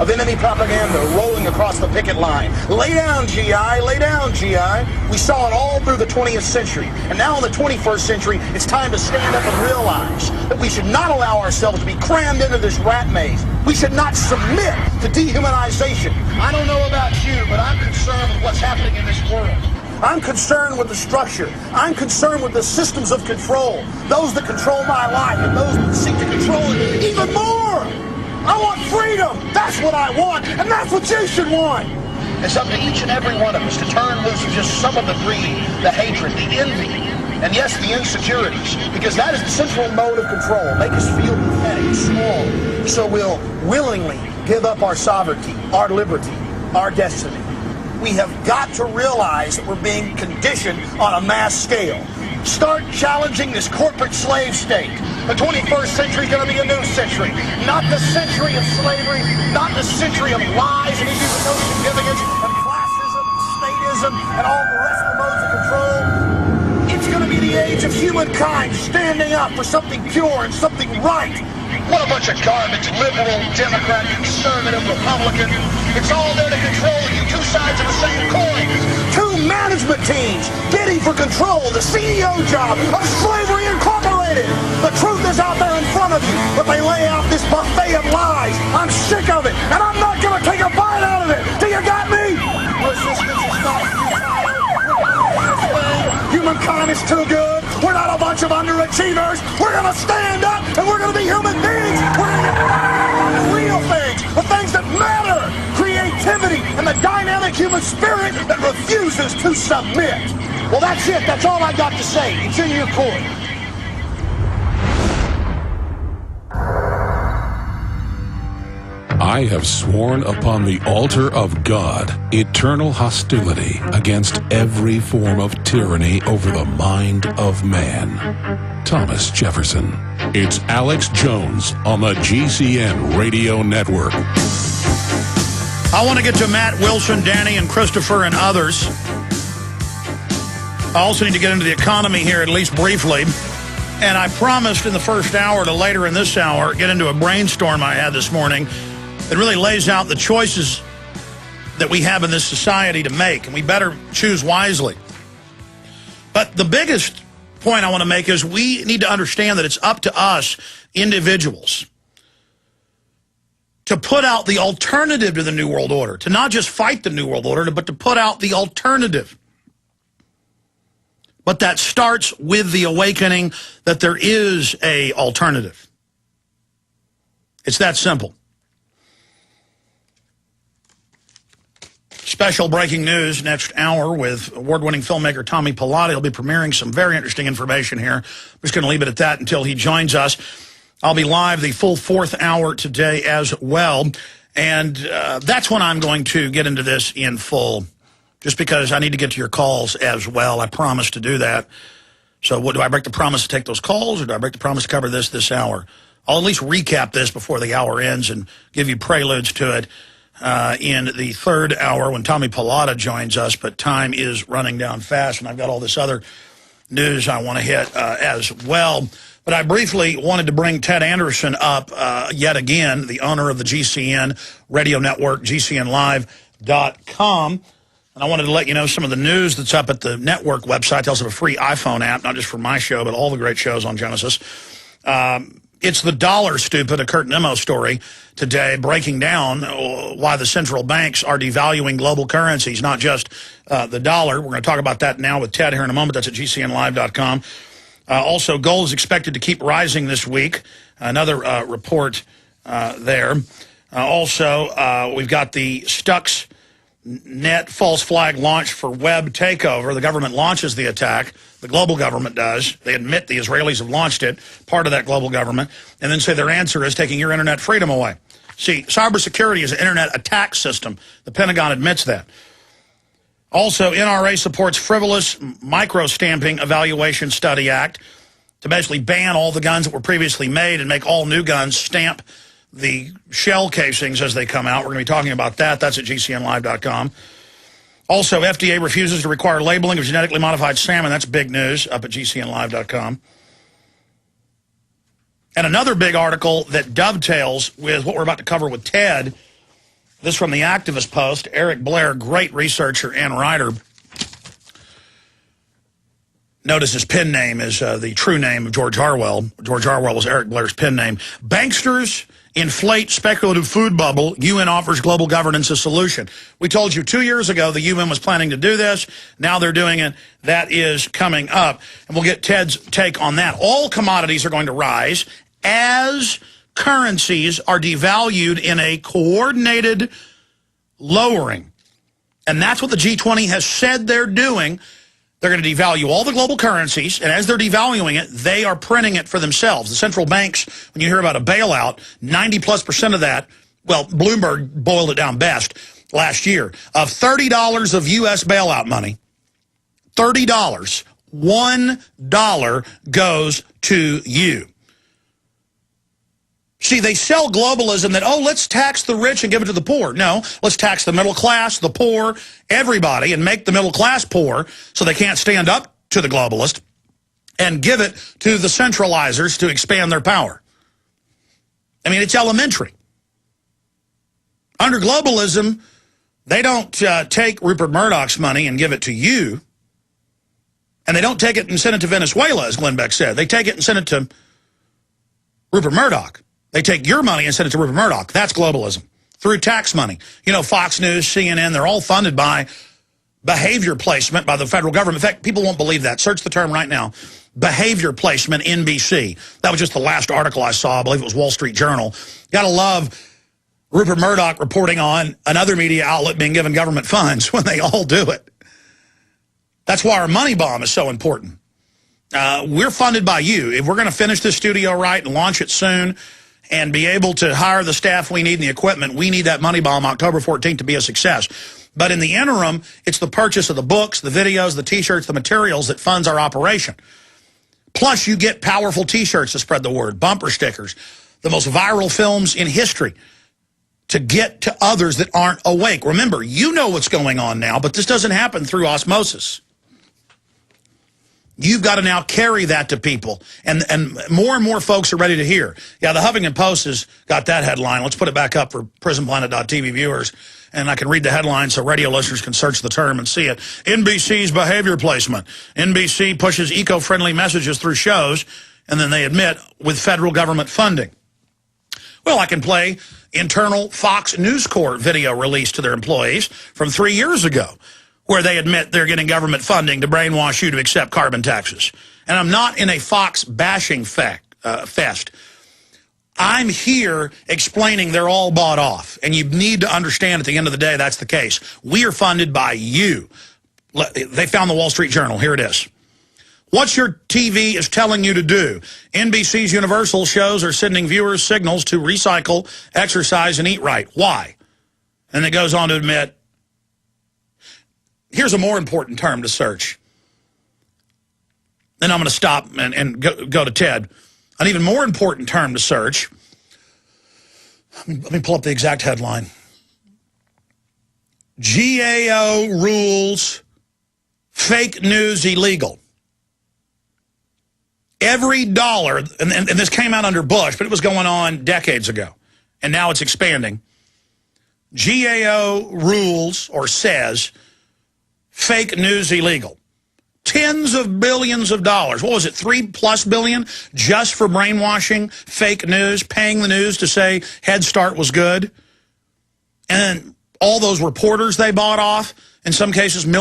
of enemy propaganda rolling across the picket line. Lay down, GI, lay down, GI. We saw it all through the 20th century. And now in the 21st century, it's time to stand up and realize that we should not allow ourselves to be crammed into this rat maze. We should not submit to dehumanization. I don't know about you, but I'm concerned with what's happening in this world. I'm concerned with the structure. I'm concerned with the systems of control. Those that control my life and those that seek to control it even more. I want freedom. That's what I want, and that's what you should want. It's up to each and every one of us to turn loose of just some of the greed, the hatred, the envy, and yes, the insecurities, because that is the central mode of control. Make us feel pathetic, small, so we'll willingly give up our sovereignty, our liberty, our destiny. We have got to realize that we're being conditioned on a mass scale. Start challenging this corporate slave state. The 21st century is going to be a new century. Not the century of slavery, not the century of lies and issues of no significance, and classism, and statism, and all the rest of the modes of control. It's going to be the age of humankind standing up for something pure and something right. What a bunch of garbage, liberal, Democrat, conservative, Republican. It's all there to control you, two sides of the same coin. Two management teams bidding for control, the CEO job of Slavery Incorporated. The truth is out there in front of you, but they lay out this buffet of lies. I'm sick of it, and I'm not going to take a bite out of it. Do you got me? Resistance is not futile. Humankind is too good. We're not a bunch of underachievers. We're going to stand up, and we're going to be human beings. We're going to get real things, the things that matter. Creativity and the dynamic human spirit that refuses to submit. Well, that's it. That's all I got to say. It's in your court. I have sworn upon the altar of God eternal hostility against every form of tyranny over the mind of man. Thomas Jefferson. It's Alex Jones on the GCN Radio Network. I want to get to Matt, Wilson, Danny, and Christopher, and others. I also need to get into the economy here, at least briefly. And I promised in the first hour to later in this hour get into a brainstorm I had this morning that really lays out the choices that we have in this society to make, and we better choose wisely. But the biggest point I want to make is we need to understand that it's up to us, individuals, to put out the alternative to the New World Order, to not just fight the New World Order, but to put out the alternative. But that starts with the awakening that there is an alternative. It's that simple. Special breaking news next hour with award-winning filmmaker Tommy Pallotta. He'll be premiering some very interesting information here. I'm just going to leave it at that until he joins us. I'll be live the full fourth hour today as well. And that's when I'm going to get into this in full, just because I need to get to your calls as well. I promise to do that. So what do I break the promise to take those calls, or do I break the promise to cover this hour? I'll at least recap this before the hour ends and give you preludes to it in the third hour when Tommy Pallotta joins us, but time is running down fast, and I've got all this other news I want to hit as well. But I briefly wanted to bring Ted Anderson up yet again, the owner of the GCN radio network, GCNlive.com. And I wanted to let you know some of the news that's up at the network website. They also have a free iPhone app, not just for my show, but all the great shows on Genesis. It's the dollar stupid, a Kurt Nimmo story today, breaking down why the central banks are devaluing global currencies, not just the dollar. We're going to talk about that now with Ted here in a moment. That's at GCNlive.com. Also, gold is expected to keep rising this week. Another report there. Also, we've got the Stuxnet false flag launch for web takeover. The government launches the attack. The global government does. They admit the Israelis have launched it, part of that global government, and then say their answer is taking your internet freedom away. See, cybersecurity is an internet attack system. The Pentagon admits that. Also, NRA supports frivolous micro-stamping evaluation study act to basically ban all the guns that were previously made and make all new guns stamp the shell casings as they come out. We're going to be talking about that. That's at GCNlive.com. Also, FDA refuses to require labeling of genetically modified salmon. That's big news up at GCNlive.com. And another big article that dovetails with what we're about to cover with Ted This from the Activist Post. Eric Blair, great researcher and writer. Notice his pen name is the true name of George Orwell. George Orwell was Eric Blair's pen name. Banksters inflate speculative food bubble. UN offers global governance a solution. We told you 2 years ago the UN was planning to do this. Now they're doing it. That is coming up. And we'll get Ted's take on that. All commodities are going to rise as currencies are devalued in a coordinated lowering. And that's what the G20 has said they're doing. They're going to devalue all the global currencies, and as they're devaluing it, they are printing it for themselves. The central banks, when you hear about a bailout, 90+% of that, well, Bloomberg boiled it down best last year, of $30 of U.S. bailout money, $30, $1 goes to you. See, they sell globalism that, oh, let's tax the rich and give it to the poor. No, let's tax the middle class, the poor, everybody, and make the middle class poor so they can't stand up to the globalist and give it to the centralizers to expand their power. I mean, it's elementary. Under globalism, they don't take Rupert Murdoch's money and give it to you, and they don't take it and send it to Venezuela, as Glenn Beck said. They take it and send it to Rupert Murdoch. They take your money and send it to Rupert Murdoch. That's globalism. Through tax money. You know, Fox News, CNN, they're all funded by behavior placement by the federal government. In fact, people won't believe that. Search the term right now. Behavior placement, NBC. That was just the last article I saw. I believe it was Wall Street Journal. Gotta love Rupert Murdoch reporting on another media outlet being given government funds when they all do it. That's why our money bomb is so important. We're funded by you. If we're going to finish this studio right and launch it soon and be able to hire the staff we need and the equipment, we need that money bomb October 14th to be a success. But in the interim, it's the purchase of the books, the videos, the T-shirts, the materials that funds our operation. Plus, you get powerful T-shirts to spread the word, bumper stickers, the most viral films in history to get to others that aren't awake. Remember, you know what's going on now, but this doesn't happen through osmosis. You've got to now carry that to people. And more folks are ready to hear. Yeah, the Huffington Post has got that headline. Let's put it back up for prisonplanet.tv viewers. And I can read the headline so radio listeners can search the term and see it. NBC's behavior placement. NBC pushes eco-friendly messages through shows, and then they admit with federal government funding. Well, I can play internal Fox News Corps video release to their employees from 3 years ago, where they admit they're getting government funding to brainwash you to accept carbon taxes. And I'm not in a Fox bashing fest. I'm here explaining they're all bought off. And you need to understand at the end of the day that's the case. We are funded by you. They found the Wall Street Journal. Here it is. What your TV is telling you to do. NBC's Universal shows are sending viewers signals to recycle, exercise, and eat right. Why? And it goes on to admit, here's a more important term to search. Then I'm going to stop and go to Ted. An even more important term to search. Let me pull up the exact headline. GAO rules fake news illegal. Every dollar, and this came out under Bush, but it was going on decades ago, and now it's expanding. GAO rules or says fake news illegal. Tens of billions of dollars. What was it, $3+ billion just for brainwashing, fake news, paying the news to say Head Start was good? And all those reporters they bought off, in some cases, millions.